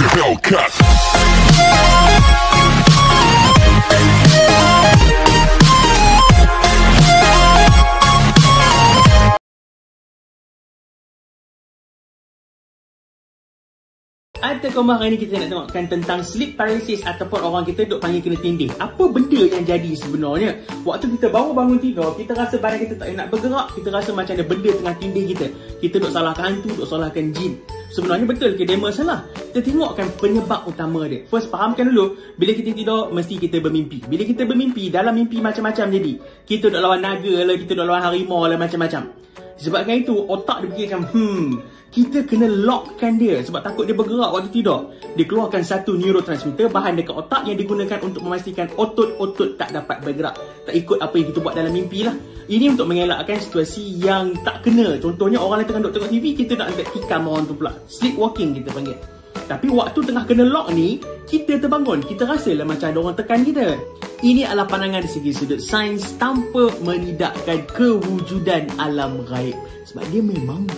Hellcat. Ada komen hari ni kita nak tengokkan tentang sleep paralysis ataupun orang kita duk panggil kena tindih. Apa benda yang jadi sebenarnya? Waktu kita baru bangun tidur, kita rasa badan kita tak nak bergerak, kita rasa macam ada benda tengah tindih kita. Kita duk salahkan hantu, duk salahkan jin. Sebenarnya betul ke dia salah? Kita tengokkan penyebab utama dia. First, fahamkan dulu, bila kita tidur, mesti kita bermimpi. Bila kita bermimpi, dalam mimpi macam-macam jadi. Kita duk lawan naga lah, kita duk lawan harimau lah, macam-macam. Sebabkan itu, otak dia fikir macam, kita kena lockkan dia sebab takut dia bergerak waktu tidur. Dia keluarkan satu neurotransmitter, bahan dekat otak yang digunakan untuk memastikan otot-otot tak dapat bergerak, tak ikut apa yang kita buat dalam mimpi lah. Ini untuk mengelakkan situasi yang tak kena. Contohnya orang yang tengah duk tengok TV, kita nak ambil tikam orang tu pula. Sleepwalking kita panggil. Tapi waktu tengah kena lock ni, kita terbangun, kita rasalah macam ada orang tekan kita. Ini adalah pandangan dari segi sudut sains tanpa menidakkan kewujudan alam gaib. Sebab dia memang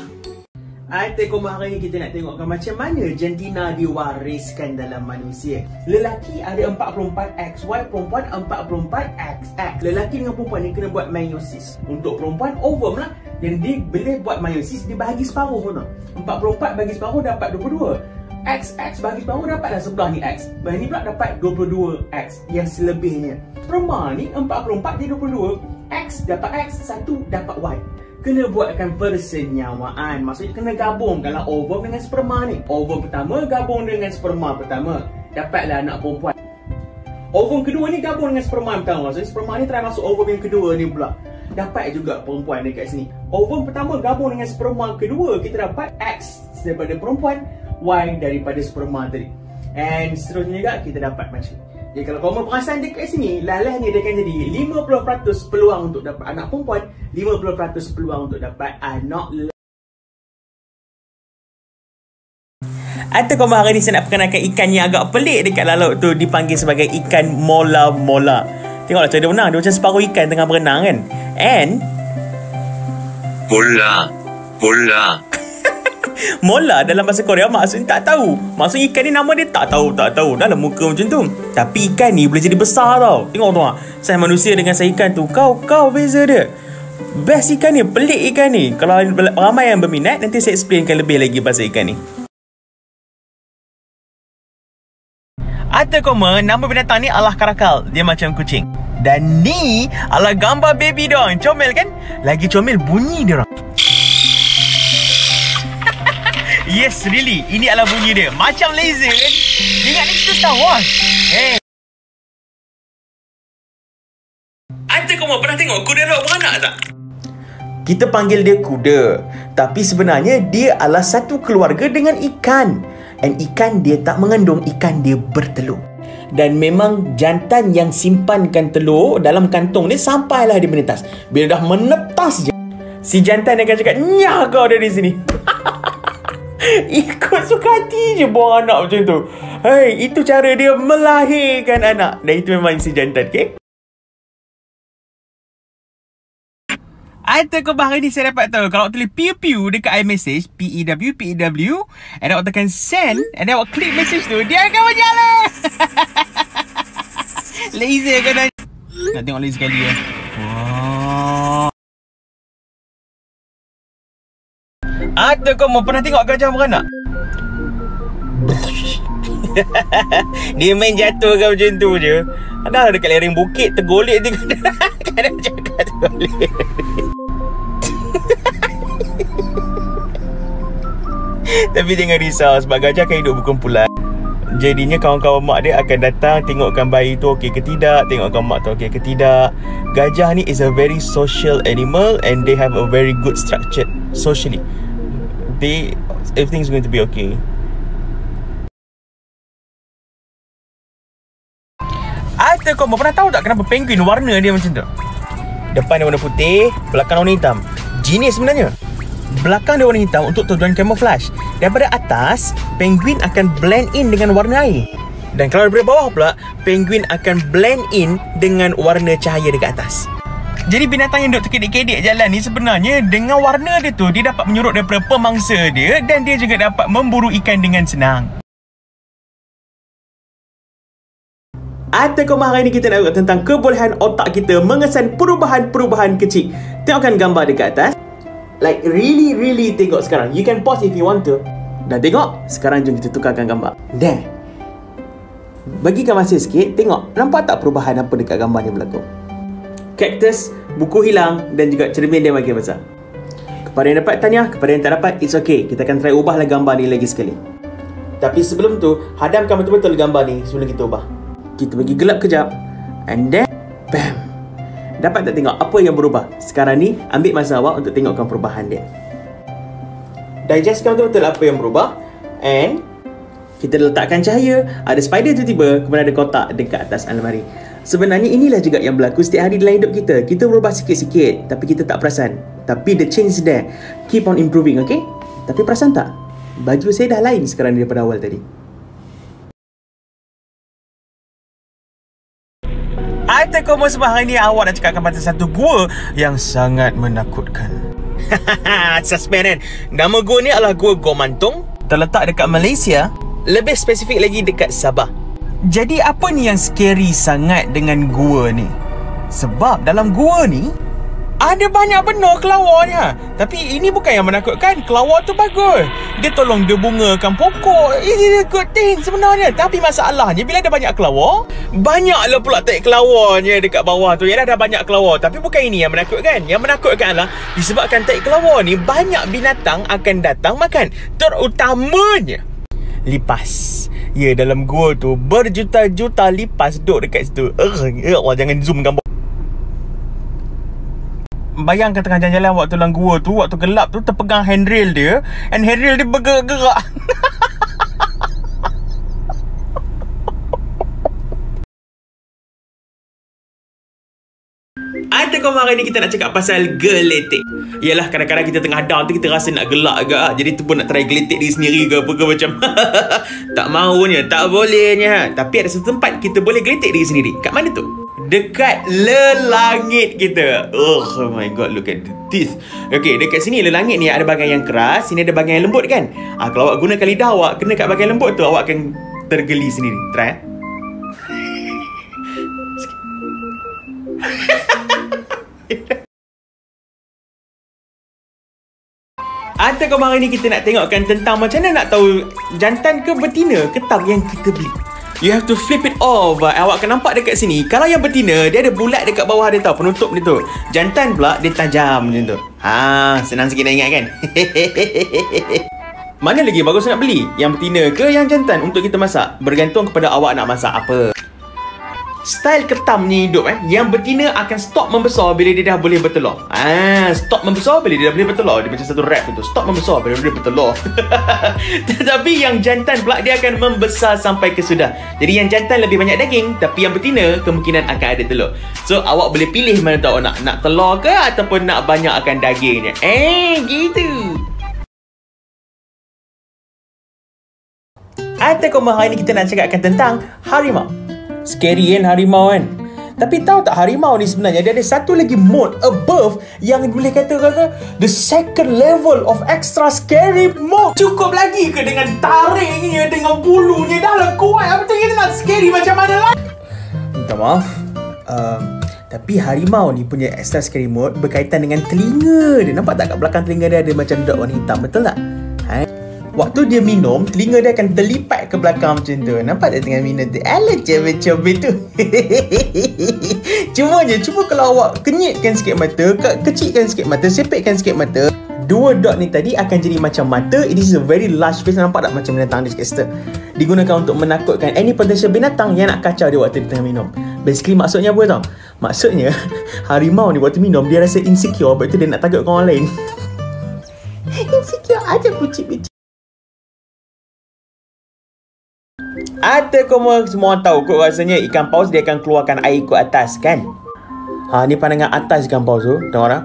komen hari ni kita nak tengokkan macam mana jantina diwariskan dalam manusia. Lelaki ada 44XY, perempuan 44XX. Lelaki dengan perempuan ni kena buat meiosis. Untuk perempuan ovum lah. Dan dia boleh buat meiosis, dia bahagi separuh pun. 44 bagi separuh dapat 22. XX bagi separuh dapatlah sebelah ni X. Bahagian ni pula dapat 22X yang selebihnya. Sperma ni 44 dia 22. X dapat X, 1 dapat Y. Kena buatkan persenyawaan. Maksudnya kena gabungkanlah ovum dengan sperma ni. Ovum pertama gabung dengan sperma pertama, dapatlah anak perempuan. Ovum kedua ni gabung dengan sperma pertama. Maksudnya sperma ni try masuk ovum yang kedua ni pula, dapat juga perempuan dekat sini. Ovum pertama gabung dengan sperma kedua, kita dapat X daripada perempuan, Y daripada sperma tadi. And seterusnya juga kita dapat macam ni. Jadi kalau kamu perasan dekat sini, lalahnya dia akan jadi 50% peluang untuk dapat anak perempuan, 50% peluang untuk dapat anak lelaki. Atau komen hari ni saya nak perkenalkan ikan yang agak pelik dekat laut tu, dipanggil sebagai ikan mola-mola. Tengoklah cara dia berenang, dia macam separuh ikan tengah berenang kan. And mola mola dalam bahasa Korea maksudnya tak tahu. Maksudnya ikan ni nama dia tak tahu. Dalam muka macam tu. Tapi ikan ni boleh jadi besar tau. Tengok tu saiz manusia dengan saiz ikan tu. Kau beza dia. Best ikan ni, pelik ikan ni. Kalau ramai yang berminat, nanti saya explainkan lebih lagi pasal ikan ni. Atau komen, nama binatang ni adalah karakal. Dia macam kucing. Dan ni adalah gambar baby dia orang. Comel kan? Lagi comel bunyi dia orang. Yes, really. Ini adalah bunyi dia. Macam laser kan? Ingat ni cerita Star Wars. Hey. Anda kamu pernah tengok kuda rock beranak tak? Kita panggil dia kuda. Tapi sebenarnya dia adalah satu keluarga dengan ikan. And ikan dia tak mengandung, ikan dia bertelur. Dan memang jantan yang simpankan telur dalam kantong ni sampailah dia menetas. Bila dah menetas je, si jantan akan cakap, "Nyah kau dari sini." Ikut suka hati je buang anak macam tu. Hai, itu cara dia melahirkan anak. Dan itu memang si jantan, okay? Atau kau hari ni saya dapat tahu, kalau awak tulis pew dekat iMessage, PEW, and awak tekan send, and awak klik message tu, dia akan berjalan. Laser kan? Nak tengok laser sekali ya. Atau kau pernah tengok gajah beranak? Dia main jatuh kan macam tu je. Dah dekat lereng bukit tergolek tu. Kadang cakap tergolek. Tapi jangan risau sebab gajah akan hidup berkumpulan. Jadinya kawan-kawan mak dia akan datang tengokkan bayi tu okey ke tidak, tengokkan mak tu okey ke tidak. Gajah ni is a very social animal and they have a very good structure socially. Everything's going to be okay. Atau kau pernah tahu tak kenapa penguin warna dia macam tu? Depan dia warna putih, belakang warna hitam. Genius sebenarnya. Belakang dia warna hitam untuk tujuan camouflage. Daripada atas, penguin akan blend in dengan warna air. Dan kalau daripada bawah pula, penguin akan blend in dengan warna cahaya dekat atas. Jadi binatang yang duduk terkedek-kedek jalan ni sebenarnya dengan warna dia tu, dia dapat menyurut daripada pemangsa dia dan dia juga dapat memburu ikan dengan senang. Artikel hari ini kita nak urut tentang kebolehan otak kita mengesan perubahan-perubahan kecil. Tengokkan gambar dekat atas. Like really tengok sekarang. You can pause if you want to. Dah tengok? Sekarang jom kita tukarkan gambar. Dah. Bagikan masa sikit. Tengok. Nampak tak perubahan apa dekat gambar ni berlaku? Kaktus, buku hilang dan juga cermin dia makin besar. Kepada yang dapat tahniah, kepada yang tak dapat, it's okay. Kita akan try ubahlah gambar ni lagi sekali. Tapi sebelum tu, hadamkan betul-betul gambar ni sebelum kita ubah. Kita bagi gelap kejap. And then, bam. Dapat tak tengok apa yang berubah? Sekarang ni, ambil masa awak untuk tengokkan perubahan dia. Digestkan betul-betul apa yang berubah. And kita letakkan cahaya. Ada spider tiba-tiba, kemudian ada kotak dekat atas almari. Sebenarnya inilah juga yang berlaku setiap hari dalam hidup kita. Kita berubah sikit-sikit, tapi kita tak perasan. Tapi the change is there. Keep on improving, okay? Tapi perasan tak? Baju saya dah lain sekarang daripada awal tadi. Artikel semua hari ni awak nak cakapkan pasal satu gua yang sangat menakutkan. Suspend kan? Nama gua ni adalah Gua Gomantung. Terletak dekat Malaysia. Lebih spesifik lagi dekat Sabah. Jadi apa ni yang scary sangat dengan gua ni? Sebab dalam gua ni ada banyak benda kelawarnya. Tapi ini bukan yang menakutkan. Kelawar tu bagus. Dia tolong dia bungakan pokok. It's a good thing sebenarnya. Tapi masalahnya bila ada banyak kelawar, banyaklah pula tak kelawarnya dekat bawah tu. Ya dah banyak kelawar. Tapi bukan ini yang menakutkan. Yang menakutkan adalah disebabkan tak kelawar ni, banyak binatang akan datang makan. Terutamanya lipas. Ya, dalam gua tu berjuta-juta lipas duduk dekat situ. Jangan zoom gambar. Bayangkan tengah jalan-jalan waktu dalam gua tu, waktu gelap tu, terpegang handrail dia, and handrail dia bergerak-gerak. Artikel hari ni kita nak cakap pasal geletek. Yalah, kadang-kadang kita tengah down tu kita rasa nak gelak agak. Jadi tu pun nak try geletek diri sendiri ke apa ke macam. Tak maunya, tak bolehnya. Tapi ada satu tempat kita boleh geletek diri sendiri. Kat mana tu? Dekat lelangit kita. Oh my god, look at this. Okay, dekat sini lelangit ni ada bahagian yang keras, sini ada bahagian yang lembut kan. Kalau awak gunakan lidah awak kena kat bahagian lembut tu, awak akan tergeli sendiri. Try. Artikel hari ni kita nak tengokkan tentang macam mana nak tahu jantan ke betina ketang yang kita beli. You have to flip it over. Awak akan nampak dekat sini, kalau yang betina dia ada bulat dekat bawah dia tau, penutup dia tu. Jantan pula dia tajam macam tu. Senang sikit nak ingat kan. Mana lagi bagus nak beli? Yang betina ke yang jantan untuk kita masak? Bergantung kepada awak nak masak apa. Style ketam ni hidup Yang betina akan stop membesar bila dia dah boleh bertelur. Stop membesar bila dia dah boleh bertelur. Dia macam satu rap tu. Stop membesar bila dia bertelur. Tetapi yang jantan pula dia akan membesar sampai ke sudah. Jadi yang jantan lebih banyak daging, tapi yang betina kemungkinan akan ada telur. So awak boleh pilih mana tahu nak telur ke ataupun nak banyak akan dagingnya. Gitu. Artikel hari ni kita nak cakapkan tentang harimau. Scary kan harimau kan? Tapi tahu tak harimau ni sebenarnya dia ada satu lagi mode above yang boleh kata the second level of extra scary mode. Cukup lagi ke dengan taringnya, dengan bulunya dah lah kuat. Apa tu kita nak scary macam mana lah? Minta maaf. Tapi harimau ni punya extra scary mode berkaitan dengan telinga dia. Nampak tak kat belakang telinga dia ada macam dot warna hitam, betul tak? Waktu dia minum, telinga dia akan terlipat ke belakang macam tu. Nampak tak tengah minum tu? Alah, cebet-cebet tu. Cuma kalau awak kenyitkan sikit mata, kecilkan sikit mata, sepetkan sikit mata, dua dot ni tadi akan jadi macam mata. It is a very large face. Nampak tak macam binatang dia sikit. Digunakan untuk menakutkan any potential binatang yang nak kacau dia waktu dia tengah minum. Basically maksudnya apa tau? Maksudnya, harimau ni waktu minum, dia rasa insecure. Sebab tu dia nak takut orang lain. Insecure aja pucik-pucik. Semua orang tahu kot rasanya ikan paus dia akan keluarkan air ikut atas kan. Ni pandangan atas ikan paus tu. Tengok tak?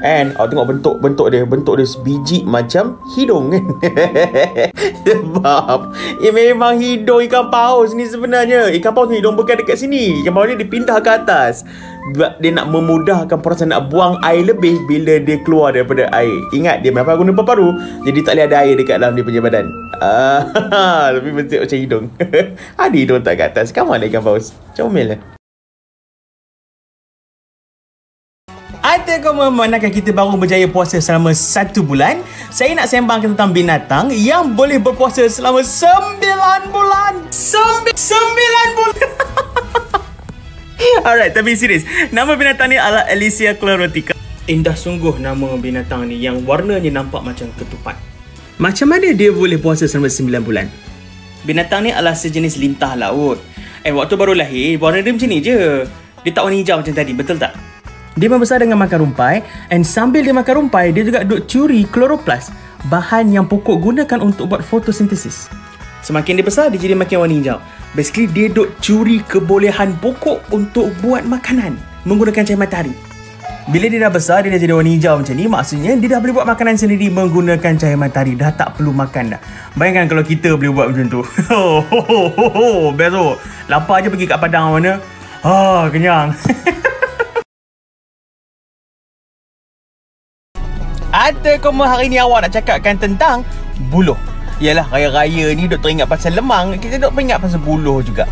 And tengok bentuk dia sebiji macam hidung kan. Sebab memang hidung ikan paus ni sebenarnya. Ikan paus ni hidung bukan dekat sini. Ikan paus ni dipindah ke atas. Dia nak memudahkan proses nak buang air lebih bila dia keluar daripada air. Ingat, dia memang guna paru-paru, jadi tak boleh ada air dekat dalam dia punya badan. Tapi bentuk macam hidung. Ada hidung tak kat atas. Come on ikan paus. Comel lah. Ada kau memandangkan kita baru berjaya puasa selama 1 bulan. Saya nak sembangkan tentang binatang yang boleh berpuasa selama 9 bulan. 9 bulan. Alright, tapi serius. Nama binatang ni adalah Alicia chlorotica. Indah sungguh nama binatang ni yang warnanya nampak macam ketupat. Macam mana dia boleh puasa selama 9 bulan? Binatang ni adalah sejenis lintah laut. Waktu baru lahir, warna dia macam ni je. Dia tak warna hijau macam tadi, betul tak? Dia membesar dengan makan rumpai, and sambil dia makan rumpai, dia juga duk curi kloroplast, bahan yang pokok gunakan untuk buat fotosintesis. Semakin dia besar, dia jadi makin warna hijau. Basically, dia duk curi kebolehan pokok untuk buat makanan menggunakan cahaya matahari. Bila dia dah besar, dia dah jadi warna hijau macam ni, maksudnya dia dah boleh buat makanan sendiri menggunakan cahaya matahari. Dah tak perlu makan dah. Bayangkan kalau kita boleh buat macam tu. Best tu. Lapar je pergi kat padang mana. Kenyang. Ada koma hari ni awak nak cakapkan tentang buluh. Yalah, raya-raya ni duk teringat pasal lemang, kita duk teringat pasal buluh juga.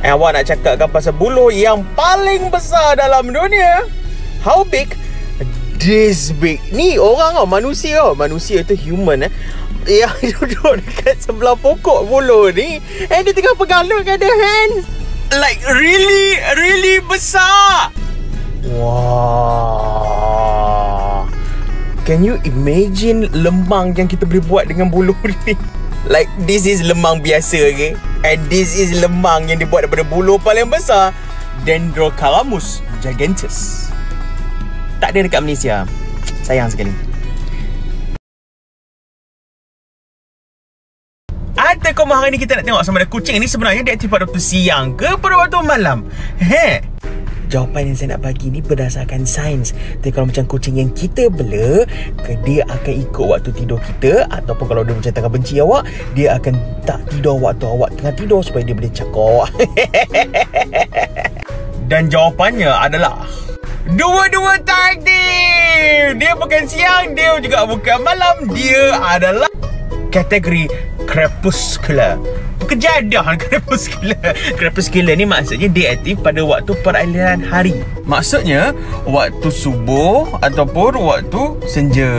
Awak nak cakapkan pasal buluh yang paling besar dalam dunia. How big? This big. Ni orang manusia tu human yang duduk dekat sebelah pokok buluh ni, and dia tengah pegang dengan the hand. Like really besar. Wow. Can you imagine lemang yang kita boleh buat dengan buluh ni? Like, this is lemang biasa, okay? And this is lemang yang dibuat daripada buluh paling besar, Dendrocalamus giganteus. Tak ada dekat Malaysia. Sayang sekali. Ada koma hari ni kita nak tengok sama ada kucing ni sebenarnya dia aktif pada waktu siang ke pada waktu malam? Jawapan yang saya nak bagi ni berdasarkan sains. Tapi kalau macam kucing yang kita bela, dia akan ikut waktu tidur kita. Ataupun kalau dia macam tengah benci awak, dia akan tak tidur waktu awak tengah tidur supaya dia boleh cakap. Dan jawapannya adalah dua-dua tak aktif. Dia bukan siang, dia juga bukan malam. Dia adalah kategori crepuscular. Kejadian crepuscular ni maksudnya dia aktif pada waktu peralihan hari. Maksudnya waktu subuh ataupun waktu senja.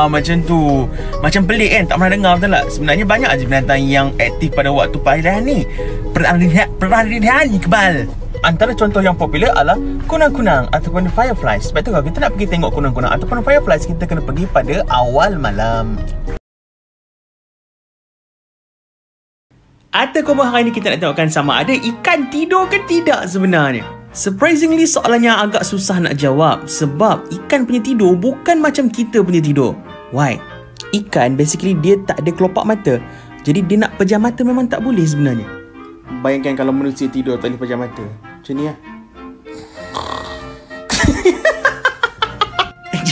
Macam tu. Macam pelik kan, tak pernah dengar, betul tak? Sebenarnya banyak aja binatang yang aktif pada waktu peralihan ni. Peralihan iqbal. Antara contoh yang popular adalah kunang-kunang ataupun fireflies. Sebab tu kalau kita nak pergi tengok kunang-kunang ataupun fireflies, kita kena pergi pada awal malam. Ada koma hari ni kita nak tengokkan sama ada ikan tidur ke tidak sebenarnya. Surprisingly, soalannya agak susah nak jawab sebab ikan punya tidur bukan macam kita punya tidur. Why? Ikan basically dia tak ada kelopak mata. Jadi dia nak pejam mata memang tak boleh sebenarnya. Bayangkan kalau manusia tidur tak boleh pejam mata. Macam ni lah.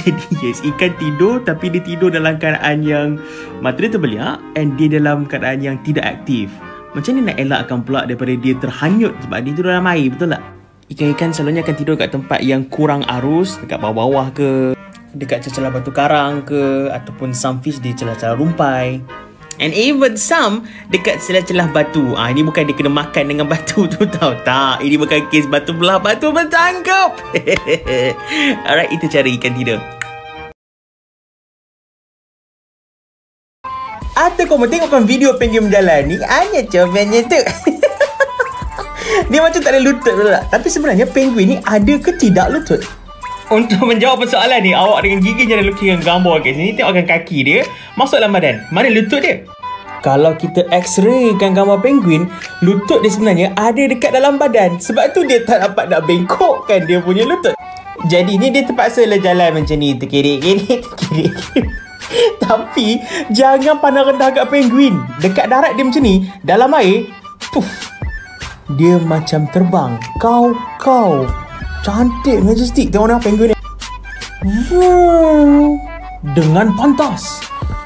Jadi yes, ikan tidur tapi dia tidur dalam keadaan yang mata dia terbeliak and dia dalam keadaan yang tidak aktif. Macam ni nak elakkan pula daripada dia terhanyut sebab dia tidur dalam air, betul tak? Ikan-ikan selalunya akan tidur kat tempat yang kurang arus, dekat bawah-bawah ke, dekat celah-celah batu karang ke, ataupun some fish di celah-celah rumpai. And even some dekat celah-celah batu. Ini bukan dia kena makan dengan batu tu tau. Tak, ini bukan kes batu belah batu bertangkap. Alright, itu cara ikan tidur. Atau kau tengokkan video penguin berjalan ni, hanya comelnya tu. Dia macam tak ada lutut tak? Tapi sebenarnya penguin ni ada ke tidak lutut? Untuk menjawab persoalan ni, awak dengan gigi jangan lukiskan gambar kat sini. Tengokkan kaki dia masuk dalam badan. Mana lutut dia? Kalau kita x-raykan gambar penguin, lutut dia sebenarnya ada dekat dalam badan. Sebab tu dia tak dapat nak bengkokkan dia punya lutut. Jadi ni dia terpaksa lah jalan macam ni, terkirik-kirik. Tapi jangan pandang rendah kat penguin. Dekat darat dia macam ni, dalam air, puff, dia macam terbang. Kau cantik, majestic. Tengok nak penguin ni. dengan pantas.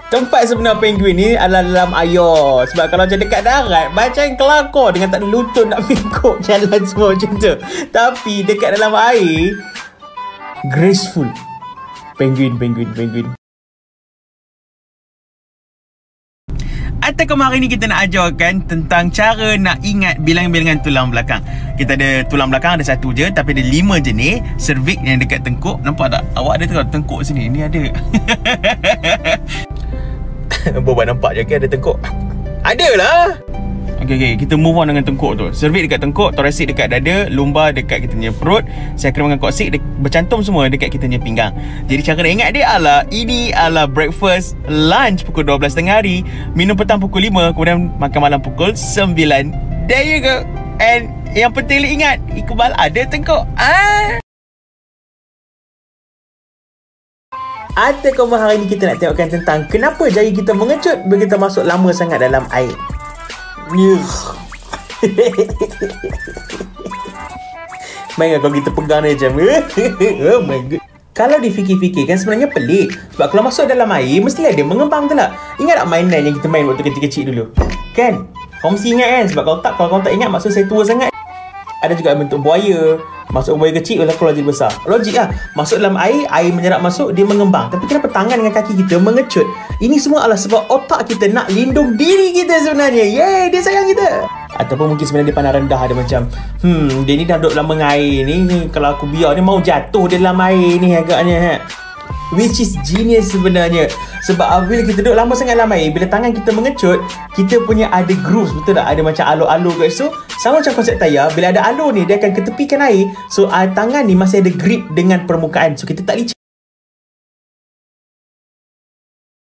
Tempat sebenar penguin ni adalah dalam air. Sebab kalau macam dekat darat, macam kelakar dengan tak ada lutut nak mengikut jalan semua macam tu. Tapi dekat dalam air, graceful. Penguin. Ataupun hari ni kita nak ajarkan tentang cara nak ingat bilangan-bilangan tulang belakang. Kita ada tulang belakang ada satu je, tapi ada 5 jenis. Cervix yang dekat tengkuk. Nampak tak? Awak ada tengok tengkuk sini. Ni ada. Boba nampak je ke ada tengkuk? Adalah. Okay, kita move on dengan tengkuk tu. Cervix dekat tengkuk, thoracic dekat dada, lumbar dekat kita punya perut, sacrum dengan coccyx bercantum semua dekat kita punya pinggang. Jadi cara nak ingat dia adalah, ini adalah breakfast, lunch pukul 12.30 hari, minum petang pukul 5, kemudian makan malam pukul 9. There you go. And yang penting ingat, Iqbal ada tengkuk. Ataupun hari ni kita nak tengokkan tentang kenapa jari kita mengecut bila kita masuk lama sangat dalam air. Main kalau kita pegang dia macam oh my god. Kalau difikir-fikir kan sebenarnya pelik. Sebab kalau masuk dalam air mestilah dia mengembang tu lah. Ingat tak mainan yang kita main waktu kecil-kecil dulu? Kan? Kau mesti ingat kan? Sebab kalau kau tak ingat maksud saya tua sangat. Ada juga bentuk buaya. Masuk buaya kecil keluar jadi besar. Logik lah. Masuk dalam air, air menyerap masuk, dia mengembang. Tapi kenapa tangan dengan kaki kita mengecut? Ini semua adalah sebab otak kita nak lindung diri kita sebenarnya. Yeay, dia sayang kita. Ataupun mungkin sebenarnya dia pandang rendah. Dia macam, dia ni dah duduk dalam air ni. Kalau aku biar dia mau jatuh dia dalam air ni agaknya. Which is genius sebenarnya. Sebab bila kita duduk lama sangat dalam air, bila tangan kita mengecut, kita punya ada grooves, betul tak? Ada macam alur-alur kat situ. Sama macam konsep tayar, bila ada alur ni, dia akan ketepikan air. So tangan ni masih ada grip dengan permukaan. So kita tak licin.